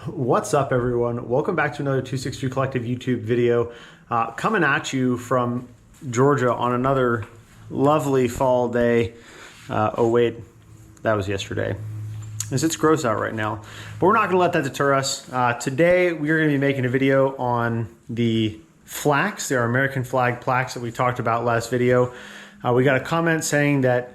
What's up, everyone? Welcome back to another 263 Collective YouTube video. Coming at you from Georgia on another lovely fall day. Oh wait, that was yesterday. It's gross out right now, but we're not gonna let that deter us. Today, we're gonna be making a video on the plaques. They are American flag plaques that we talked about last video. We got a comment saying that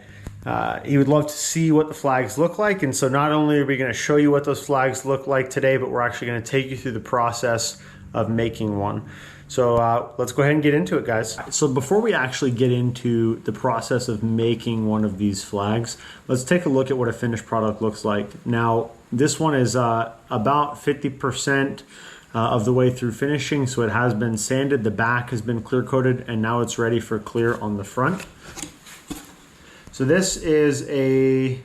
he would love to see what the flags look like, and so not only are we going to show you what those flags look like today, but we're actually going to take you through the process of making one. So let's go ahead and get into it, guys. So before we actually get into the process of making one of these flags, let's take a look at what a finished product looks like. Now, this one is about 50% of the way through finishing, so it has been sanded, the back has been clear coated, and now it's ready for clear on the front. So this is a,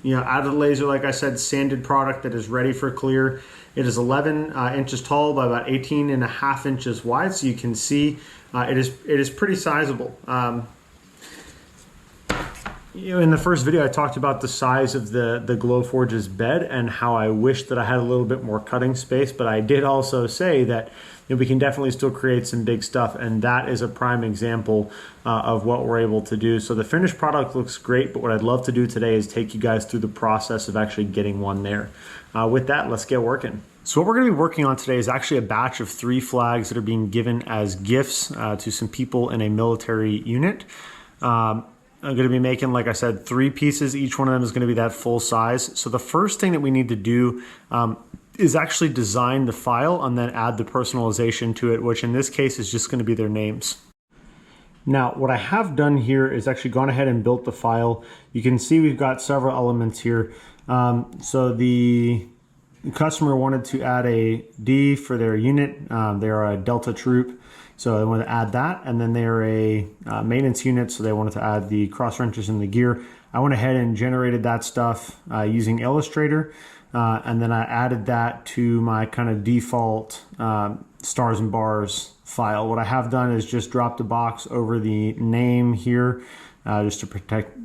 out of the laser, like I said, sanded product that is ready for clear. It is 11 inches tall by about 18.5 inches wide. So you can see it is pretty sizable. In the first video, I talked about the size of the Glowforge's bed and how I wish that I had a little bit more cutting space, but I did also say that we can definitely still create some big stuff, and that is a prime example of what we're able to do. So the finished product looks great, but what I'd love to do today is take you guys through the process of actually getting one there. With that, let's get working. So what we're going to be working on today is actually a batch of 3 flags that are being given as gifts to some people in a military unit. I'm going to be making, like I said, 3 pieces. Each one of them is going to be that full size. So the first thing that we need to do is actually design the file and then add the personalization to it, which in this case is just going to be their names. Now, what I have done here is actually gone ahead and built the file. You can see we've got several elements here. So the customer wanted to add a D for their unit. They are a Delta troop, so they want to add that. And then they're a maintenance unit, so they wanted to add the cross wrenches and the gear. I went ahead and generated that stuff using Illustrator. And then I added that to my kind of default stars and bars file. What I have done is just dropped a box over the name here just to protect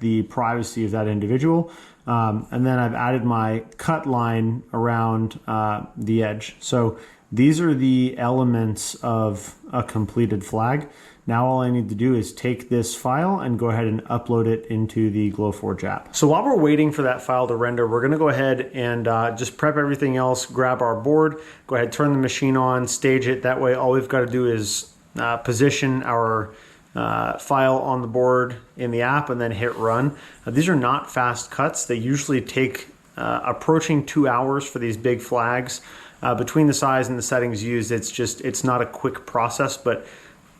the privacy of that individual. And then I've added my cut line around the edge. So these are the elements of a completed flag. Now all I need to do is take this file and go ahead and upload it into the Glowforge app. So while we're waiting for that file to render, we're gonna go ahead and just prep everything else, grab our board, go ahead, turn the machine on, stage it. That way all we've got to do is position our file on the board in the app and then hit run. These are not fast cuts. They usually take approaching 2 hours for these big flags. Between the size and the settings used, it's not a quick process, but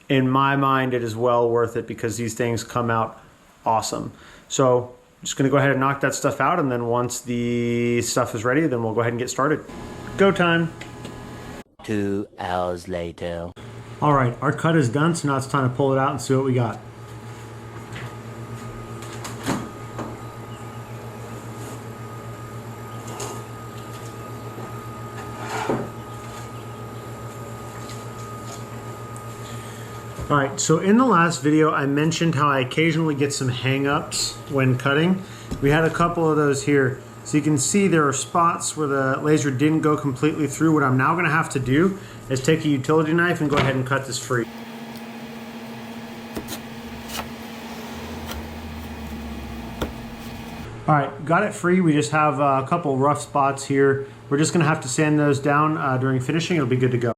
in my mind, it is well worth it because these things come out awesome. So I'm just gonna go ahead and knock that stuff out, and then once the stuff is ready, then we'll go ahead and get started. Go time. 2 hours later. All right, our cut is done, so now it's time to pull it out and see what we got. All right, so in the last video, I mentioned how I occasionally get some hang-ups when cutting. We had a couple of those here. So you can see there are spots where the laser didn't go completely through. What I'm now gonna have to do is take a utility knife and go ahead and cut this free. All right, got it free. We just have a couple rough spots here. We're just gonna have to sand those down during finishing. It'll be good to go.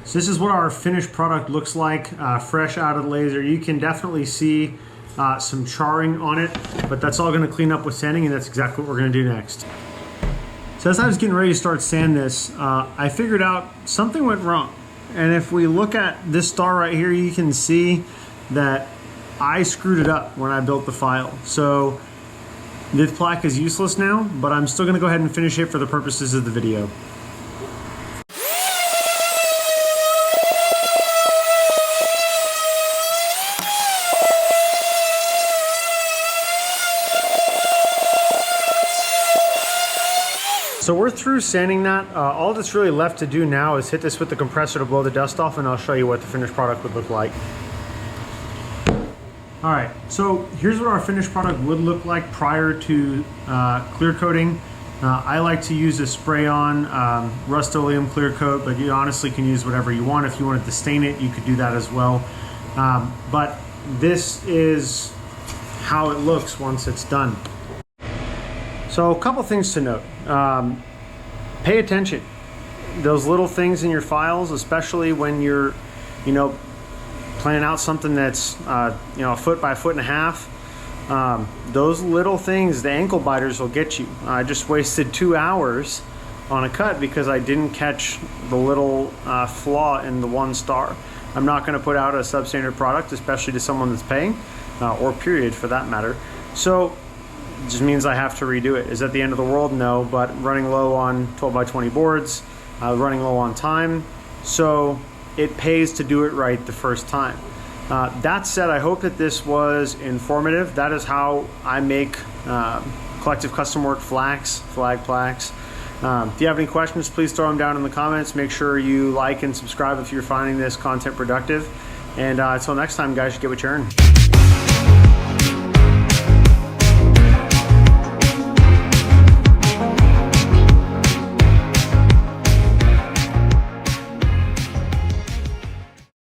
So this is what our finished product looks like, fresh out of the laser. You can definitely see some charring on it, but that's all gonna clean up with sanding, and that's exactly what we're gonna do next. So as I was getting ready to start sand this, I figured out something went wrong. And if we look at this star right here, you can see that I screwed it up when I built the file. So this plaque is useless now, but I'm still gonna go ahead and finish it for the purposes of the video. So we're through sanding that. All that's really left to do now is hit this with the compressor to blow the dust off, and I'll show you what the finished product would look like. All right, so here's what our finished product would look like prior to clear coating. I like to use a spray-on Rust-Oleum clear coat, but you honestly can use whatever you want. If you wanted to stain it, you could do that as well. But this is how it looks once it's done. So a couple things to note. Pay attention. Those little things in your files, especially when you're, planning out something that's, a foot by a foot and a half. Those little things, the ankle biters will get you. I just wasted 2 hours on a cut because I didn't catch the little flaw in the 1 star. I'm not going to put out a substandard product, especially to someone that's paying, or period for that matter. So it just means I have to redo it. Is that the end of the world? No, but running low on 12 by 20 boards, running low on time, so it pays to do it right the first time. That said, I hope that this was informative. That is how I make collective custom work flag plaques. If you have any questions, please throw them down in the comments. Make sure you like and subscribe if you're finding this content productive. And until next time, guys, get what you earn.